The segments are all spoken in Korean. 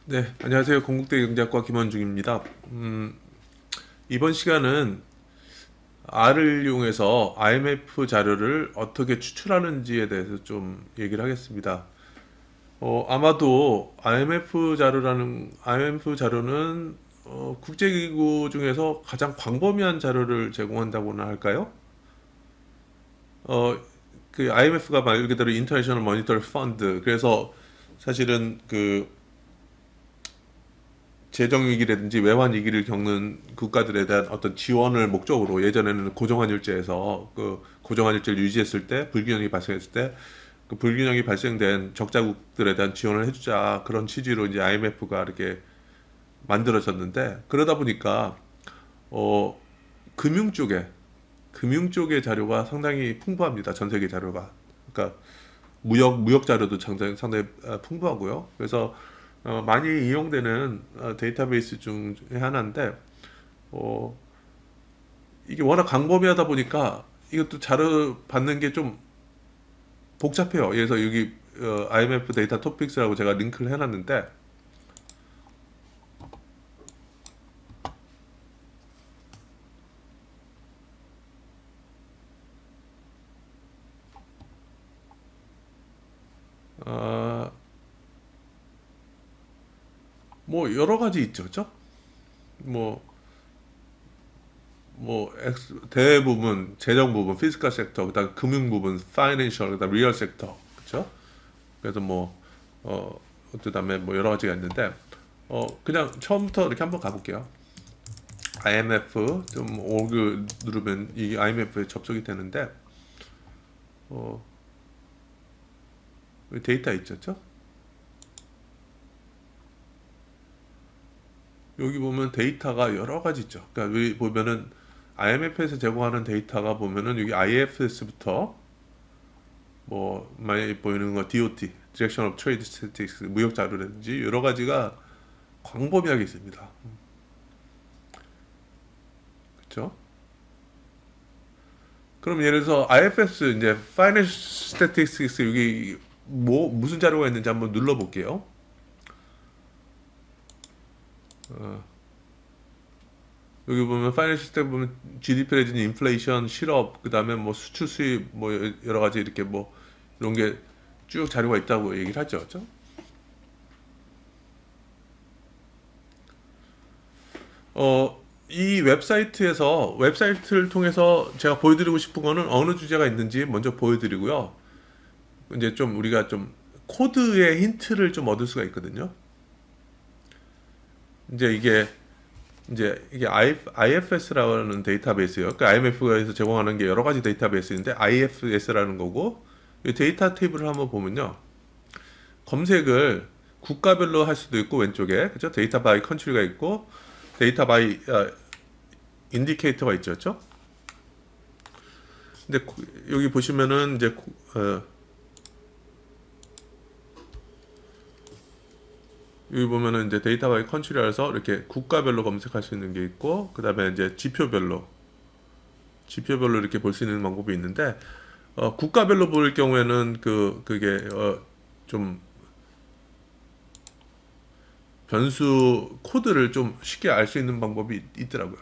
네, 안녕하세요. 건국대 경제학과 김원중입니다. 이번 시간은 R을 이용해서 IMF 자료를 어떻게 추출하는지에 대해서 좀 얘기를 하겠습니다. 아마도 IMF 자료는 국제기구 중에서 가장 광범위한 자료를 제공한다고나 할까요? 어, 그 IMF가 말 그대로 인터내셔널 모니터리 펀드. 그래서 사실은 그 재정 위기라든지 외환 위기를 겪는 국가들에 대한 어떤 지원을 목적으로 예전에는 고정환율제에서 그 고정환율제를 유지했을 때 불균형이 발생했을 때 그 불균형이 발생된 적자국들에 대한 지원을 해주자 그런 취지로 이제 IMF가 이렇게 만들어졌는데 그러다 보니까 어 금융 쪽에 금융 쪽의 자료가 상당히 풍부합니다. 전 세계 자료가. 그러니까 무역 자료도 상당히 풍부하고요. 그래서 많이 이용되는 데이터베이스 중에 하나인데 어, 이게 워낙 광범위하다 보니까 이것도 자료 받는 게 좀 복잡해요. 그래서 여기 IMF 데이터 토픽스라고 제가 링크를 해놨는데 어, 뭐 여러 가지 있죠, 그죠? 뭐 대부분 재정 부분, 피스컬 섹터, 그다음 금융 부분, 파이낸셜, 그다음 리얼 섹터, 그렇죠? 그래서 그다음에 뭐 여러 가지가 있는데 그냥 처음부터 이렇게 한번 가볼게요. IMF 좀 org 누르면 이 IMF에 접속이 되는데 어, 여기 데이터 있죠? 여기 보면 데이터가 여러 가지 있죠. 그러니까 여기 보면은 IMF에서 제공하는 데이터가 보면은 여기 IFS부터 뭐 많이 보이는 거 DOT, Direction of Trade Statistics, 무역 자료라든지 여러 가지가 광범위하게 있습니다. 그렇죠? 그럼 예를 들어서 IFS 이제 Financial Statistics 여기 뭐 무슨 자료가 있는지 한번 눌러 볼게요. 여기 보면 파이낸셜 스택 보면 GDP 내지는 인플레이션, 실업, 그다음에 뭐 수출 수입 뭐 여러 가지 이렇게 뭐 이런 게 쭉 자료가 있다고 얘기를 하죠. 그죠? 이 웹사이트를 통해서 제가 보여드리고 싶은 거는 어느 주제가 있는지 먼저 보여드리고요. 이제 좀 우리가 좀 코드의 힌트를 좀 얻을 수가 있거든요. 이제 이게 IFS라는 데이터베이스예요. 그러니까 IMF에서 제공하는 게 여러 가지 데이터베이스인데 IFS라는 거고 이 데이터 테이블을 한번 보면요. 검색을 국가별로 할 수도 있고 왼쪽에 그죠? 데이터 바이 컨트리가 있고 데이터 바이 인디케이터가 있죠. 그렇죠? 근데 여기 보시면은 이제 여기 보면은 이제 데이터 바이 컨트리라서 이렇게 국가별로 검색할 수 있는 게 있고 그다음에 이제 지표별로 이렇게 볼 수 있는 방법이 있는데 국가별로 볼 경우에는 그게 좀 변수 코드를 좀 쉽게 알 수 있는 방법이 있더라고요.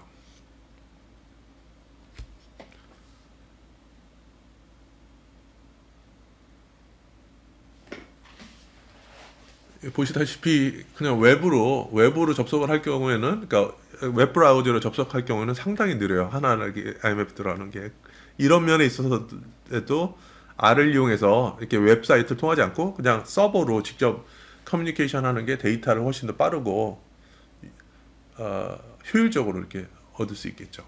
보시다시피 그냥 외부로 접속을 할 경우에는 그러니까 웹 브라우저로 접속할 경우에는 상당히 느려요. 하나하나 IMF 들어가는 게 이런 면에 있어서도 R을 이용해서 이렇게 웹사이트를 통하지 않고 그냥 서버로 직접 커뮤니케이션 하는 게 데이터를 훨씬 더 빠르고 효율적으로 이렇게 얻을 수 있겠죠.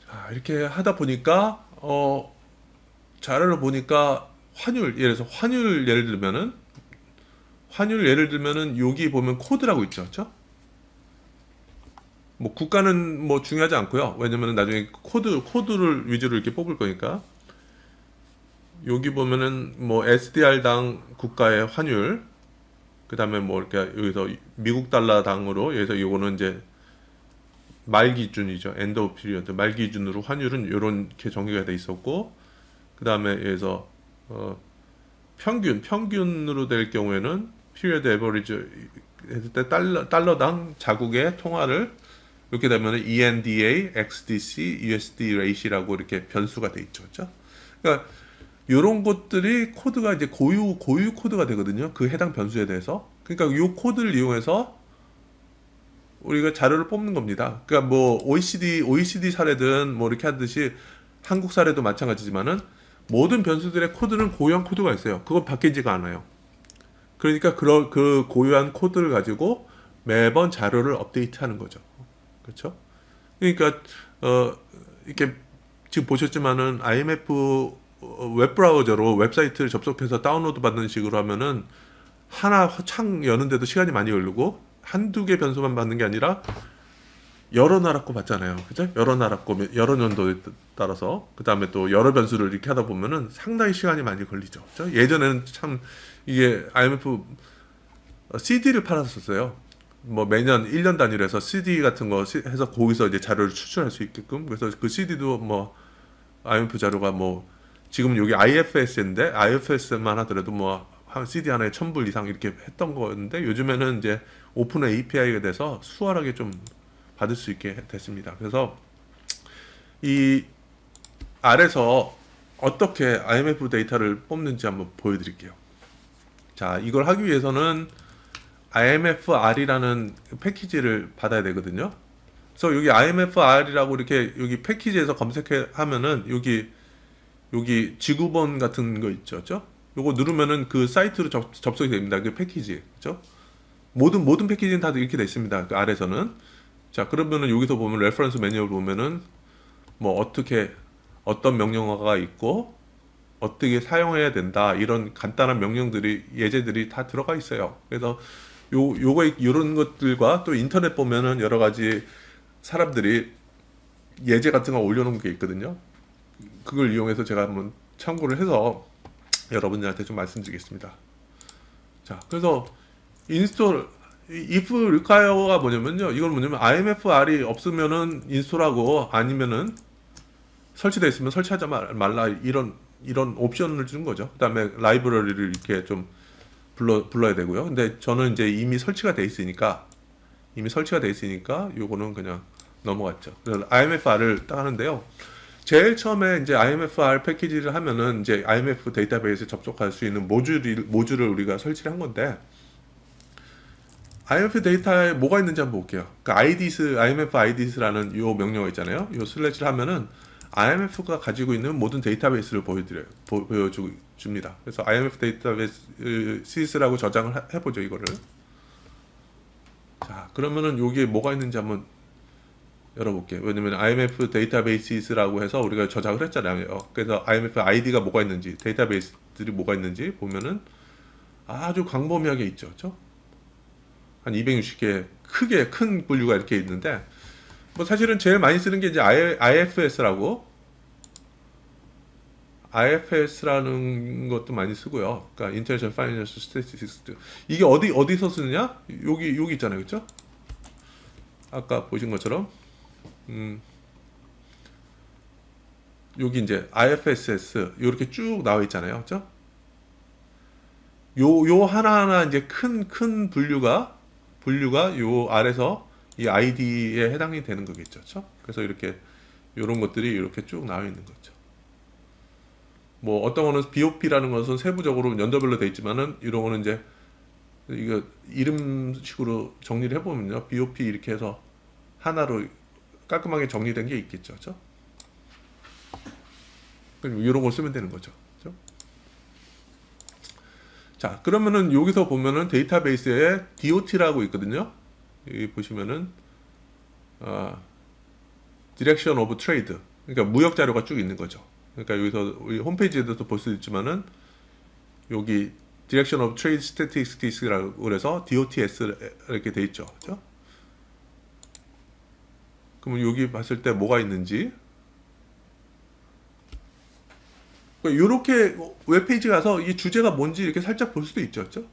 자, 이렇게 하다 보니까 자료를 보니까 환율 예를 들면은 여기 보면 코드라고 있죠, 그렇죠? 뭐 국가는 뭐 중요하지 않고요. 왜냐면은 나중에 코드를 위주로 이렇게 뽑을 거니까 여기 보면은 뭐 SDR당 국가의 환율, 그다음에 뭐 이렇게 여기서 미국 달러당으로 여기서 이거는 이제 말 기준이죠. 엔드 오브 피리어드 말 기준으로 환율은 이렇게 정의가 돼 있었고, 그다음에 여기서 평균으로 될 경우에는 피리어드 에버리지 했을 때 달러당 자국의 통화를 이렇게 되면 ENDA, XDC, USD 레이시라고 이렇게 변수가 돼 있죠. 그렇죠? 그러니까 이런 것들이 코드가 이제 고유 코드가 되거든요. 그 해당 변수에 대해서. 그러니까 이 코드를 이용해서 우리가 자료를 뽑는 겁니다. 그러니까 뭐 OECD 사례든 뭐 이렇게 하듯이 한국 사례도 마찬가지지만은 모든 변수들의 코드는 고유한 코드가 있어요. 그건 바뀌지가 않아요. 그러니까 그 고유한 코드를 가지고 매번 자료를 업데이트하는 거죠. 그렇죠? 그러니까 이렇게 지금 보셨지만은 IMF 웹 브라우저로 웹사이트를 접속해서 다운로드 받는 식으로 하면은 하나 창 여는데도 시간이 많이 걸리고 한두 개 변수만 받는 게 아니라 여러 나라 거 받잖아요. 그죠? 여러 나라 거 여러 년도에 따라서 그다음에 또 여러 변수를 이렇게 하다 보면은 상당히 시간이 많이 걸리죠. 그죠? 예전에는 참 이게 IMF CD를 팔았었어요. 뭐 매년 1년 단위로 해서 CD 같은 거 해서 거기서 이제 자료를 추출할 수 있게끔. 그래서 그 CD도 뭐 IMF 자료가 뭐 지금 여기 IFS인데 IFS만 하더라도 뭐 한 CD 하나에 1,000불 이상 이렇게 했던 건데, 요즘에는 이제 오픈 API가 돼서 수월하게 좀 받을 수 있게 됐습니다. 그래서 이 아래서 어떻게 IMF 데이터를 뽑는지 한번 보여드릴게요. 자, 이걸 하기 위해서는 IMFR이라는 패키지를 받아야 되거든요. 그래서 여기 IMFR이라고 이렇게 여기 패키지에서 검색하면은 여기 지구본 같은 거 있죠, 그죠? 요거 누르면은 그 사이트로 접속이 됩니다. 그 패키지, 그죠? 모든 패키지는 다 이렇게 돼 있습니다. 그 아래서는. 자, 그러면은 여기서 보면 레퍼런스 매뉴얼 보면은 뭐 어떤 명령어가 있고 어떻게 사용해야 된다, 이런 간단한 명령들이 예제들이 다 들어가 있어요. 그래서 요거 이런 것들과 또 인터넷 보면은 여러 가지 사람들이 예제 같은 거 올려놓은 게 있거든요. 그걸 이용해서 제가 한번 참고를 해서 여러분들한테 좀 말씀드리겠습니다. 자, 그래서 인스톨 if require가 뭐냐면요. 이건 뭐냐면 IMFR이 없으면은 인스톨하고 아니면은 설치되어 있으면 설치하지 말라, 이런 옵션을 주는 거죠. 그다음에 라이브러리를 이렇게 좀 불러야 되고요. 근데 저는 이제 이미 설치가 돼 있으니까 요거는 그냥 넘어갔죠. 그래서 IMFR을 딱 하는데요. 제일 처음에 이제 IMFR 패키지를 하면은 이제 IMF 데이터베이스에 접속할 수 있는 모듈을 우리가 설치를 한 건데, IMF 데이터에 뭐가 있는지 한번 볼게요. 그러니까 IMF IDS라는 요 명령어 있잖아요. 요 슬래시를 하면은 IMF가 가지고 있는 모든 데이터베이스를 보여줍니다. 그래서 IMF 데이터베이스라고 저장을 해보죠, 이거를. 자, 그러면은 여기에 뭐가 있는지 한번 열어볼게요. 왜냐면 IMF 데이터베이스라고 해서 우리가 저장을 했잖아요. 그래서 IMF 아이디가 뭐가 있는지, 데이터베이스들이 뭐가 있는지 보면은 아주 광범위하게 있죠. 그렇죠? 한 260개 크게 큰 분류가 이렇게 있는데, 뭐 사실은 제일 많이 쓰는 게 이제 IFS라는 것도 많이 쓰고요. 그러니까 Intelligent Financial Statistics. 이게 어디서 쓰느냐? 여기 있잖아요. 그렇죠? 아까 보신 것처럼 여기 이제 IFSS 이렇게 쭉 나와 있잖아요. 그렇죠? 요 하나하나 이제 큰 분류가 요 아래서 이 아이디에 해당이 되는 거겠죠. 그렇죠? 그래서 이렇게 요런 것들이 이렇게 쭉 나와 있는 거죠. 뭐 어떤 거는 BOP라는 것은 세부적으로 연도별로 돼 있지만은 이런 거는 이제 이거 이름식으로 정리를 해보면요, BOP 이렇게 해서 하나로 깔끔하게 정리된 게 있겠죠. 그렇죠? 이런 걸 쓰면 되는 거죠. 그렇죠? 자, 그러면은 여기서 보면은 데이터베이스에 DOT라고 있거든요. 여기 보시면은 Direction of Trade, 그러니까 무역 자료가 쭉 있는 거죠. 그러니까 여기서 우리 홈페이지에도 볼 수 있지만은 여기 Direction of Trade Statistics라고 그래서 DOTS 이렇게 돼 있죠. 그렇죠? 그러면 여기 봤을 때 뭐가 있는지, 그러니까 이렇게 웹페이지 가서 이 주제가 뭔지 이렇게 살짝 볼 수도 있죠. 그죠?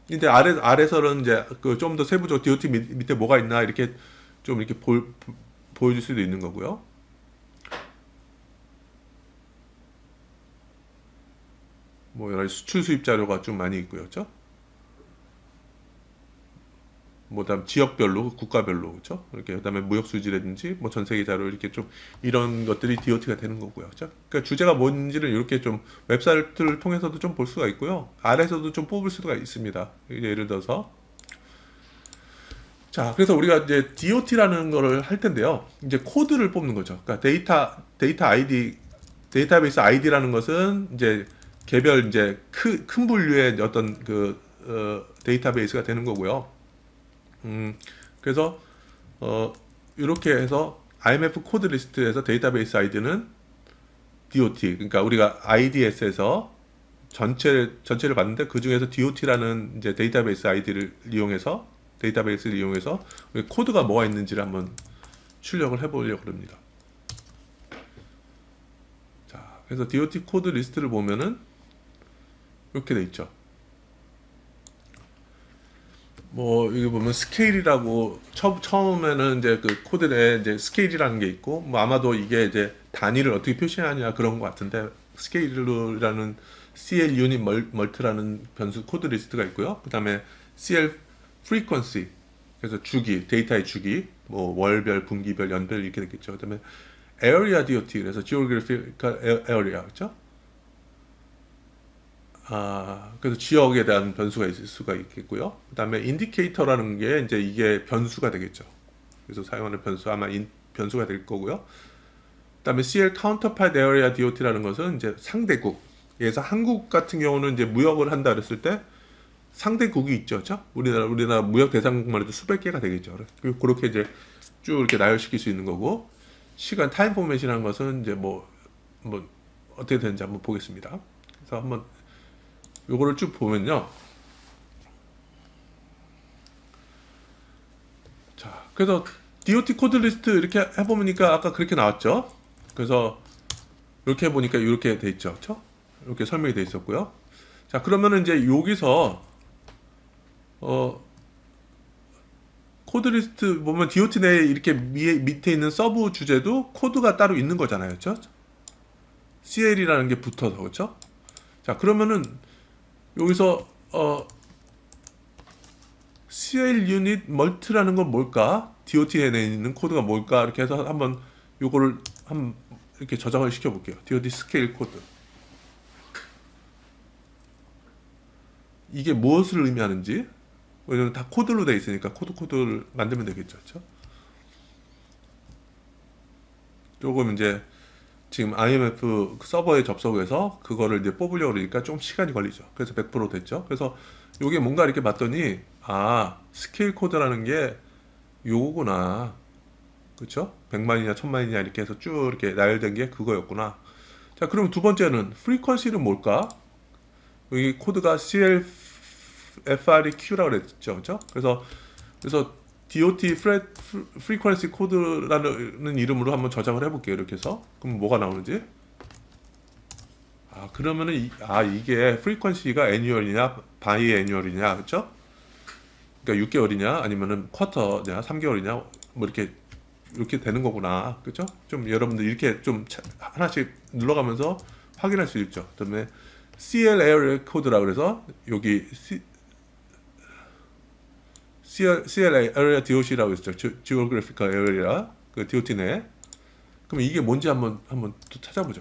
근데 아래서는 이제 그 좀 더 세부적 DOT 밑에 뭐가 있나 이렇게 좀 이렇게 보여줄 수도 있는 거고요. 뭐 여러 가지 수출 수입 자료가 좀 많이 있고요. 그죠? 뭐 다음 지역별로 국가별로 그죠? 이렇게 그다음에 무역 수지라든지 뭐 전 세계 자료 이렇게 좀 이런 것들이 DOT가 되는 거고요. 그죠? 그러니까 주제가 뭔지를 이렇게 좀 웹사이트를 통해서도 좀 볼 수가 있고요. 아래서도 좀 뽑을 수가 있습니다. 예를 들어서 자, 그래서 우리가 이제 DOT라는 거를 할 텐데요. 이제 코드를 뽑는 거죠. 그러니까 데이터 아이디, 데이터베이스 아이디라는 것은 이제 개별 이제 큰 분류의 어떤 데이터베이스가 되는 거고요. 그래서 이렇게 해서 IMF 코드 리스트에서 데이터베이스 아이디는 DOT, 그러니까 우리가 IDS에서 전체를 봤는데 그 중에서 DOT라는 이제 데이터베이스를 이용해서 코드가 뭐가 있는지를 한번 출력을 해보려고 합니다. 자, 그래서 DOT 코드 리스트를 보면은 이렇게 돼 있죠. 뭐 여기 보면 스케일이라고 처음에는 이제 그 코드에 이제 스케일이라는 게 있고 뭐 아마도 이게 이제 단위를 어떻게 표시하냐 그런 것 같은데 스케일이라는 CL 유닛 멀트라는 변수 코드 리스트가 있고요. 그다음에 CL frequency 그래서 주기 데이터의 주기 뭐 월별 분기별 연별 이렇게 되겠죠. 그다음에 area DOT 그래서 geographical area 그렇죠? 그래서 지역에 대한 변수가 있을 수가 있겠고요. 그 다음에 인디케이터라는 게 이제 이게 변수가 되겠죠. 그래서 사용하는 변수 아마 변수가 될 거고요. 그 다음에 CL Counterpart Area DOT라는 것은 이제 상대국. 예서 한국 같은 경우는 이제 무역을 한다 그랬을 때 상대국이 있죠. 그렇죠? 우리나라 무역 대상국만 해도 수백 개가 되겠죠. 그렇게 이제 쭉 이렇게 나열시킬 수 있는 거고 시간 타임 포맷이라는 것은 이제 뭐 어떻게 되는지 한번 보겠습니다. 그래서 한번 요거를 쭉 보면요. 자, 그래서 DOT 코드 리스트 이렇게 해보니까 아까 그렇게 나왔죠. 그래서 이렇게 해보니까 이렇게 돼 있죠. 그렇죠? 이렇게 설명이 돼 있었고요. 자, 그러면은 이제 여기서 코드 리스트 보면 DOT 내에 이렇게 밑에 있는 서브 주제도 코드가 따로 있는 거잖아요. 그렇죠? CL이라는 게 붙어서 그렇죠? 자, 그러면은 여기서 CL 유닛 멀트라는 건 뭘까? DOT 내에 있는 코드가 뭘까? 이렇게 해서 한번 요거를 이렇게 저장을 시켜 볼게요. DOT 스케일 코드. 이게 무엇을 의미하는지 왜냐면 다 코드로 되어 있으니까 코드를 만들면 되겠죠. 그렇죠? 조금 이제 지금 IMF 서버에 접속해서 그거를 이제 뽑으려고 그러니까 좀 시간이 걸리죠. 그래서 100% 됐죠. 그래서 요게 뭔가 이렇게 봤더니 스케일 코드라는 게 요거구나. 그렇죠? 100만이냐 1000만이냐 이렇게 해서 쭉 이렇게 나열된 게 그거였구나. 자, 그럼 두 번째는 프리퀀시는 뭘까? 여기 코드가 CLFREQ라고 그랬죠. 그렇죠? 그래서 DOT frequency 코드라는 이름으로 한번 저장을 해볼게요. 이렇게 해서 그럼 뭐가 나오는지 그러면은 이게 frequency가 annual이냐 biannual이냐 그렇죠? 그러니까 6개월이냐 아니면은 쿼터냐 3개월이냐 뭐 이렇게 되는 거구나 그렇죠? 좀 여러분들 이렇게 좀 하나씩 눌러가면서 확인할 수 있죠. 그다음에 CL area 코드라 그래서 여기 CL area DOT라고 있었죠. Geographical Area 그 DOT 내. 그럼 이게 뭔지 한번 또 찾아보죠.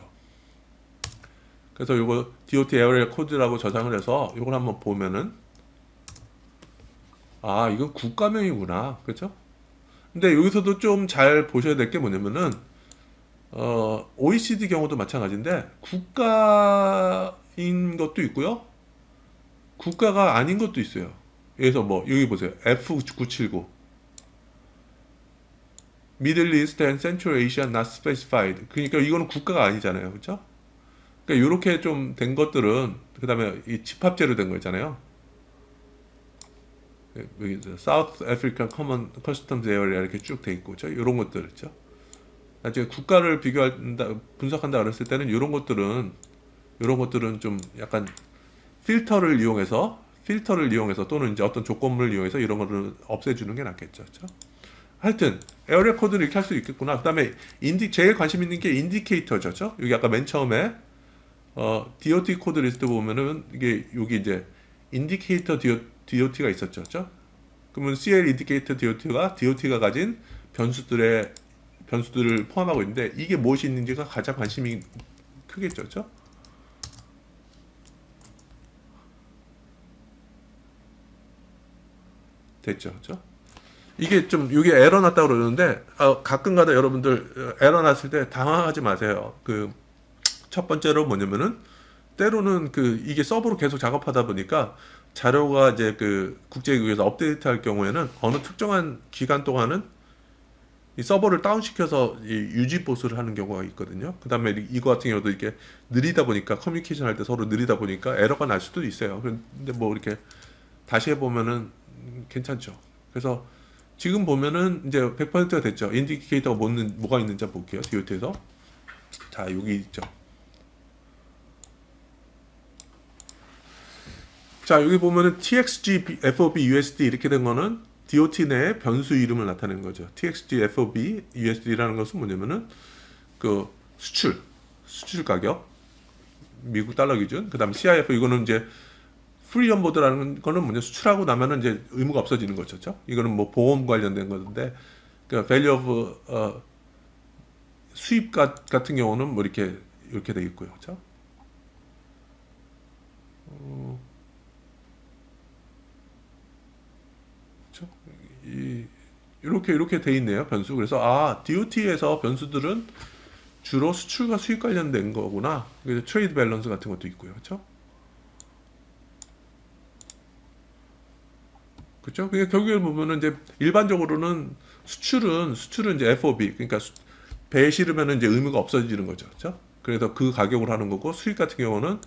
그래서 요거 DOT Area 코드라고 저장을 해서 요걸 한번 보면은 이건 국가명이구나. 그렇죠? 근데 여기서도 좀 잘 보셔야 될 게 뭐냐면은 OECD 경우도 마찬가지인데 국가인 것도 있고요. 국가가 아닌 것도 있어요. 그래서 뭐 여기 보세요. F979 Middle East and Central Asia not specified. 그러니까 이거는 국가가 아니잖아요. 그렇죠? 그러니까 이렇게 좀 된 것들은 그다음에 이 집합제로 된 거 있잖아요. 여기 South African Common Customs Area 이렇게 쭉 돼 있고, 이런 것들 있죠. 나중에 국가를 비교한다, 분석한다 그랬을 때는 이런 것들은 좀 약간 필터를 이용해서 또는 이제 어떤 조건물을 이용해서 이런 거를 없애주는 게 낫겠죠. 그렇죠? 하여튼 에어리어 코드를 이렇게 할 수 있겠구나. 그다음에 제일 관심 있는 게 인디케이터죠. 그렇죠? 여기 아까 맨 처음에 DOT 코드 리스트 보면은 이게 여기 이제 인디케이터 DOT가 있었죠. 그렇죠? 그러면 CL 인디케이터 DOT가 가진 변수들을 포함하고 있는데 이게 무엇이 있는지가 가장 관심이 크겠죠. 그렇죠? 됐죠. 그렇죠? 이게 에러 났다고 그러는데 가끔가다 여러분들 에러 났을 때 당황하지 마세요. 그 첫 번째로 뭐냐면은 때로는 이게 서버로 계속 작업하다 보니까 자료가 이제 국제기구에서 업데이트할 경우에는 어느 특정한 기간 동안은 이 서버를 다운시켜서 이 유지 보수를 하는 경우가 있거든요. 그 다음에 이거 같은 경우도 이렇게 느리다 보니까 커뮤니케이션 할 때 서로 느리다 보니까 에러가 날 수도 있어요. 근데 뭐 이렇게 다시 해보면은 괜찮죠. 그래서 지금 보면은 이제 100%가 됐죠. 인디케이터가 뭐가 있는지 한번 볼게요. DOT에서. 자, 여기 있죠. 자, 여기 보면은 TXG, FOB, USD 이렇게 된 거는 DOT 내에 변수 이름을 나타내는 거죠. TXG, FOB, USD라는 것은 뭐냐면은 수출 가격, 미국 달러 기준. 그다음 CIF 이거는 이제 프리 온보드라는 거는 뭐냐 수출하고 나면은 이제 의무가 없어지는 거죠. 그렇죠? 이거는 뭐 보험 관련된 건데 그러니까 value of 수입 같은 경우는 뭐 이렇게 돼 있고요. 그렇죠? 그렇죠? 이렇게 돼 있네요. 변수. 그래서 DOT에서 변수들은 주로 수출과 수입 관련된 거구나. 그래서 트레이드 밸런스 같은 것도 있고요. 그렇죠? 그렇죠? 그러니까 결국에 보면은 이제 일반적으로는 수출은 이제 FOB 그러니까 배에 실으면은 이제 의무가 없어지는 거죠. 그렇죠? 그래서 그 가격으로 하는 거고 수입 같은 경우는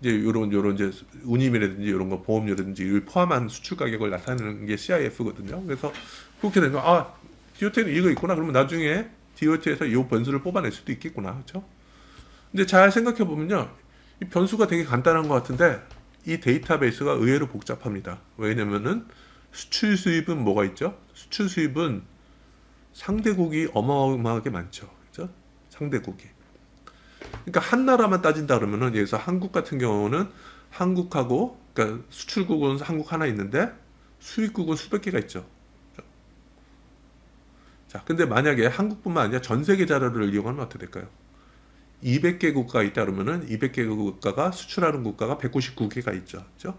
이제 요런 이제 운임이라든지 이런 거 보험료라든지 이걸 포함한 수출 가격을 나타내는 게 CIF거든요. 그래서 그렇게 되면 DOT는 이거 있구나. 그러면 나중에 DOT에서 이 변수를 뽑아낼 수도 있겠구나. 그렇죠? 근데 잘 생각해 보면요. 이 변수가 되게 간단한 것 같은데 이 데이터베이스가 의외로 복잡합니다. 왜냐면은 수출 수입은 뭐가 있죠? 수출 수입은 상대국이 어마어마하게 많죠. 그죠? 상대국이. 그러니까 한 나라만 따진다 그러면은 여기서 한국 같은 경우는 한국하고 그러니까 수출국은 한국 하나 있는데 수입국은 수백 개가 있죠. 자, 근데 만약에 한국뿐만 아니라 전 세계 자료를 이용하면 어떻게 될까요? 200개 국가가 있다 그러면은 200개 국가가 수출하는 국가가 199개가 있죠. 그죠?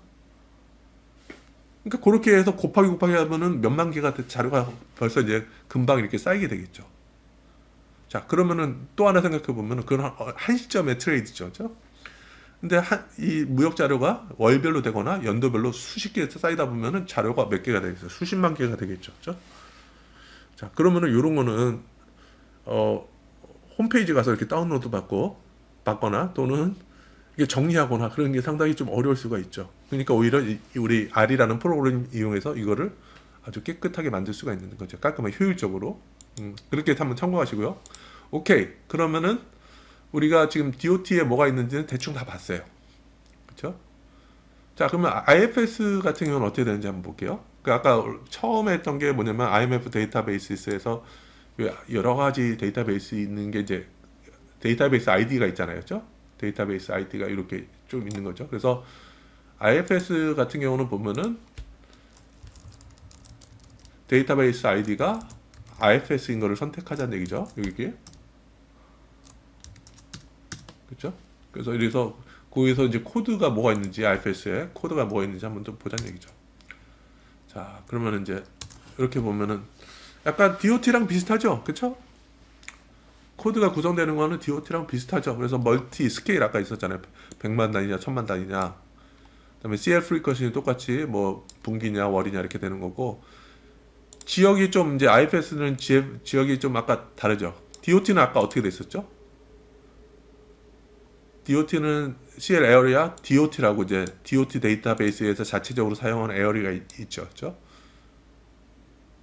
그러니까 그렇게 해서 곱하기 하면은 몇만 개가 자료가 벌써 이제 금방 이렇게 쌓이게 되겠죠. 자, 그러면은 또 하나 생각해 보면은 그건 한 시점의 트레이드죠. 그죠? 근데 이 무역 자료가 월별로 되거나 연도별로 수십 개 쌓이다 보면은 자료가 몇 개가 되겠어요. 수십만 개가 되겠죠. 그죠? 자, 그러면은 이런 거는 홈페이지 가서 이렇게 다운로드 받거나 또는 이게 정리하거나 그런 게 상당히 좀 어려울 수가 있죠. 그러니까 오히려 우리 R이라는 프로그램 이용해서 이거를 아주 깨끗하게 만들 수가 있는 거죠. 깔끔하게 효율적으로. 그렇게 한번 참고하시고요. 오케이. 그러면은 우리가 지금 DOT에 뭐가 있는지는 대충 다 봤어요. 그렇죠? 자, 그러면 IFS 같은 경우는 어떻게 되는지 한번 볼게요. 아까 처음에 했던 게 뭐냐면 IMF 데이터베이스에서 여러 가지 데이터베이스 있는 게 이제 데이터베이스 아이디가 있잖아요. 그렇죠? 데이터베이스 아이디가 이렇게 좀 있는 거죠. 그래서 IFS 같은 경우는 보면은 데이터베이스 아이디가 IFS인 거를 선택하자는 얘기죠. 여기. 그렇죠? 그래서 거기서 이제 코드가 뭐가 있는지 IFS에 코드가 뭐가 있는지 한번 좀 보자는 얘기죠. 자, 그러면 이제 이렇게 보면은 약간 DOT랑 비슷하죠. 그렇죠? 코드가 구성되는 거는 DOT랑 비슷하죠. 그래서 멀티 스케일 아까 있었잖아요. 100만 단위냐 1000만 단위냐. 그다음에 CL 프리쿼시는 똑같이 뭐 분기냐 월이냐 이렇게 되는 거고 지역이 좀 이제 IFS는 지역이 좀 아까 다르죠. DOT는 아까 어떻게 됐었죠? DOT는 CL 에어리아 DOT라고 이제 DOT 데이터베이스에서 자체적으로 사용하는 에어리가 있죠. 그렇죠?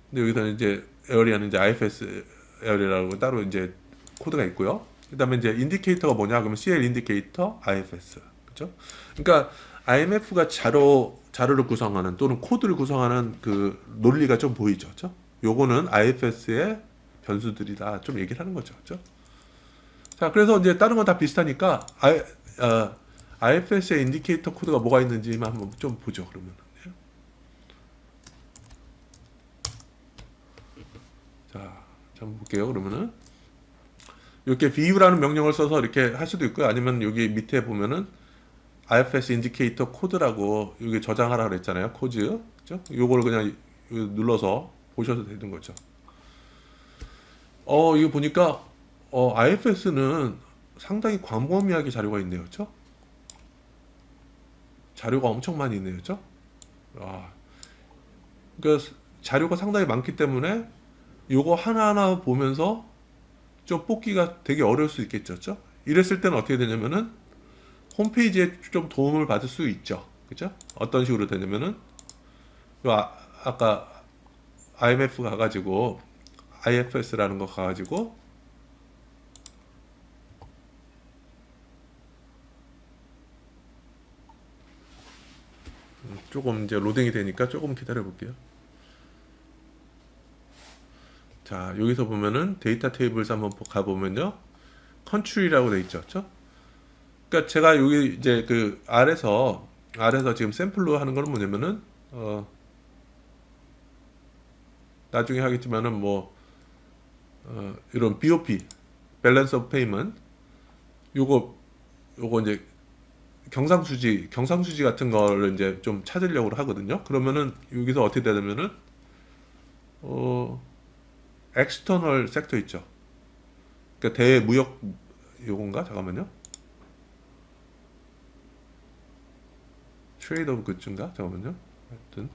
근데 여기서는 이제 에어리아는 이제 IFS 에어리아라고 따로 이제 코드가 있고요. 그다음에 이제 인디케이터가 뭐냐? 그러면 CL 인디케이터 IFS. 그렇죠? 그러니까 IMF가 자료를 구성하는 또는 코드를 구성하는 그 논리가 좀 보이죠. 그렇죠? 요거는 IFS의 변수들이다. 좀 얘기를 하는 거죠. 그렇죠? 자, 그래서 이제 다른 건 다 비슷하니까 IFS의 인디케이터 코드가 뭐가 있는지만 한번 좀 보죠. 그러면. 자, 한번 볼게요. 그러면은 이렇게 view라는 명령을 써서 이렇게 할 수도 있고요. 아니면 여기 밑에 보면은 IFS 인디케이터 코드라고 여기 저장하라 그랬잖아요. 코드. 그죠? 요걸 그냥 눌러서 보셔도 되는 거죠. 이거 보니까 IFS는 상당히 광범위하게 자료가 있네요. 그죠? 자료가 엄청 많이 있네요. 그죠? 그러니까 자료가 상당히 많기 때문에 요거 하나하나 보면서 좀 뽑기가 되게 어려울 수 있겠죠. 그죠? 이랬을 때는 어떻게 되냐면은 홈페이지에 좀 도움을 받을 수 있죠. 그죠? 어떤 식으로 되냐면은 아까 IMF 가가지고 IFS라는 거 가가지고 조금 이제 로딩이 되니까 조금 기다려 볼게요. 자, 여기서 보면은 데이터 테이블스 한번 가보면요. 컨트리라고 돼 있죠. 그렇죠? 그러니까 제가 여기 이제 그 아래서 지금 샘플로 하는 거는 뭐냐면은 나중에 하겠지만은 뭐 이런 BOP 밸런스 오브 페이먼트 요거 이제 경상수지 같은 거를 이제 좀 찾으려고 하거든요. 그러면은 여기서 어떻게 되냐면은 엑스터널 섹터 있죠. 그러니까 대무역 요건가? 잠깐만요. 트레이드 오브 굿즈인가? 잠깐만요. 하여튼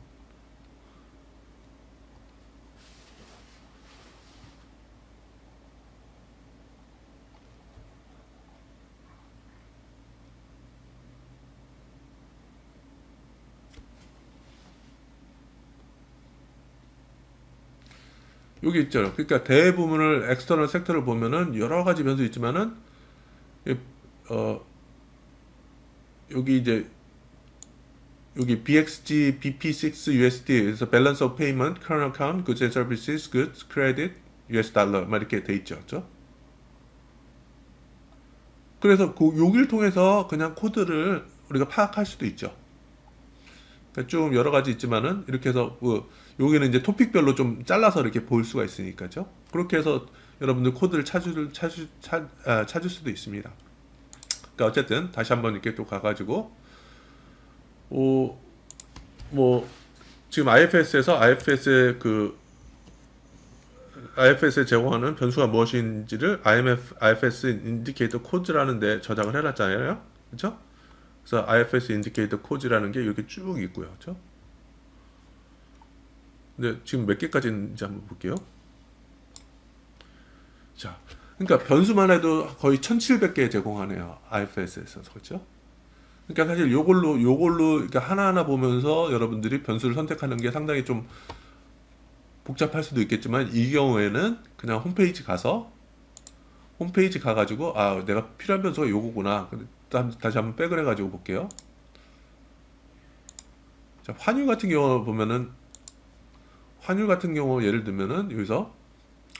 여기 있죠. 그러니까 대부분을 엑스터널 섹터를 보면은 여러 가지 변수 있지만은 어 여기 이제 여기 BXG BP6 USD에서 Balance of Payment, Current Account, Goods and Services, Goods, Credit, US 달러 막 이렇게 돼 있죠. 그렇죠? 그래서 여기를 통해서 그냥 코드를 우리가 파악할 수도 있죠. 그러니까 좀 여러 가지 있지만은 이렇게 해서 여기는 이제 토픽별로 좀 잘라서 이렇게 볼 수가 있으니까죠. 그렇게 해서 여러분들 코드를 찾을 수도 있습니다. 그러니까 어쨌든 다시 한번 이렇게 또 가가지고 뭐 지금 IFS에서 IFS에 제공하는 변수가 무엇인지를 IFS 인디케이터 코드라는 데 저장을 해놨잖아요. 그렇죠? 그래서 IFS 인디케이터 코드라는 게 이렇게 쭉 있고요. 그렇죠? 근데 지금 몇 개까지인지 한번 볼게요. 자, 그러니까 변수만 해도 거의 1700개 제공하네요. IFS에서. 그렇죠? 그러니까 사실 요걸로 그러니까 하나하나 보면서 여러분들이 변수를 선택하는 게 상당히 좀 복잡할 수도 있겠지만 이 경우에는 그냥 홈페이지 가가지고 내가 필요한 변수가 요거구나. 다시 한번 백을 해가지고 볼게요. 자, 환율 같은 경우 예를 들면은 여기서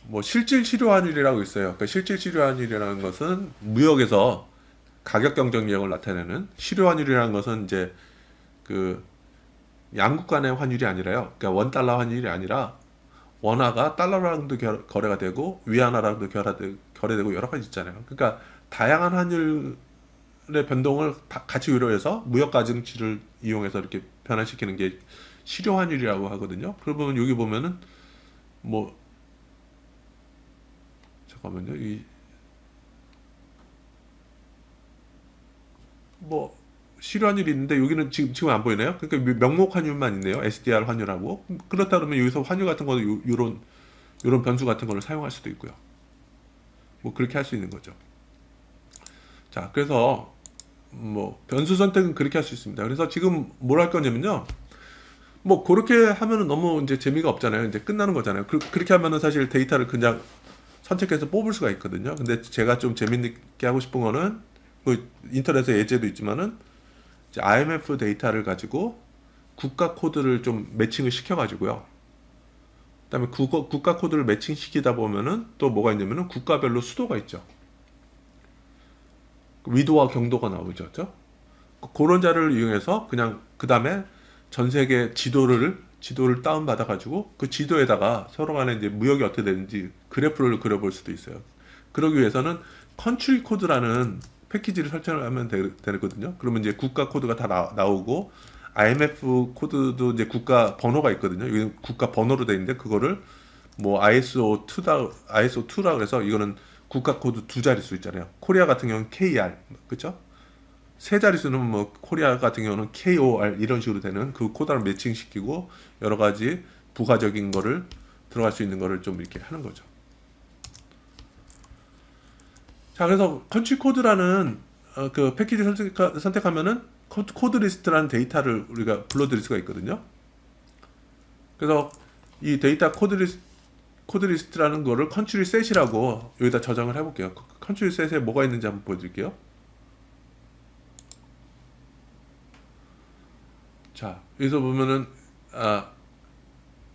뭐 실질 치료 환율이라고 있어요. 그러니까 실질 치료 환율이라는 것은 무역에서 가격 경쟁력을 나타내는, 실효 환율이라는 것은 이제 그 양국 간의 환율이 아니라요. 그러니까 원 달러 환율이 아니라 원화가 달러랑도 거래가 되고 위안화랑도 거래되고 여러 가지 있잖아요. 그러니까 다양한 환율의 변동을 같이 고려해서 무역 가중치를 이용해서 이렇게 변화시키는 게 실효 환율이라고 하거든요. 그러면 여기 보면은 뭐 잠깐만요. 뭐 실효 환율이 있는데 여기는 지금 안 보이네요. 그러니까 명목 환율만 있네요. SDR 환율하고. 그렇다 그러면 여기서 환율 같은 거 요런 변수 같은 거를 사용할 수도 있고요. 뭐 그렇게 할 수 있는 거죠. 자, 그래서 뭐 변수 선택은 그렇게 할 수 있습니다. 그래서 지금 뭘 할 거냐면요. 뭐 그렇게 하면은 너무 이제 재미가 없잖아요. 이제 끝나는 거잖아요. 그렇게 하면은 사실 데이터를 그냥 선택해서 뽑을 수가 있거든요. 근데 제가 좀 재밌게 하고 싶은 거는 그 인터넷에 예제도 있지만은 이제 IMF 데이터를 가지고 국가 코드를 좀 매칭을 시켜가지고요. 그다음에 국가 코드를 매칭시키다 보면은 또 뭐가 있냐면은 국가별로 수도가 있죠. 위도와 경도가 나오죠. 그렇죠? 그런 자료를 이용해서 그냥 그 다음에 전 세계 지도를 다운 받아 가지고 그 지도에다가 서로 간에 이제 무역이 어떻게 되는지 그래프를 그려볼 수도 있어요. 그러기 위해서는 컨트리 코드라는 패키지를 설정을 하면 되거든요. 그러면 이제 국가 코드가 다 나오고 IMF 코드도 이제 국가 번호가 있거든요. 이게 국가 번호로 돼 있는데 그거를 뭐 ISO2라 그래서 이거는 국가 코드 두 자릿수 있잖아요. 코리아 같은 경우는 KR, 그렇죠? 세 자릿수는 뭐 코리아 같은 경우는 KOR 이런 식으로 되는 그 코드랑 매칭시키고 여러 가지 부가적인 거를 들어갈 수 있는 거를 좀 이렇게 하는 거죠. 자, 그래서 컨트리 코드라는 그 패키지 선택하면은 코드 리스트라는 데이터를 우리가 불러들일 수가 있거든요. 그래서 이 데이터 코드 리스트라는 거를 컨트리 셋이라고 여기다 저장을 해볼게요. 컨트리 셋에 뭐가 있는지 한번 보여드릴게요. 자, 여기서 보면은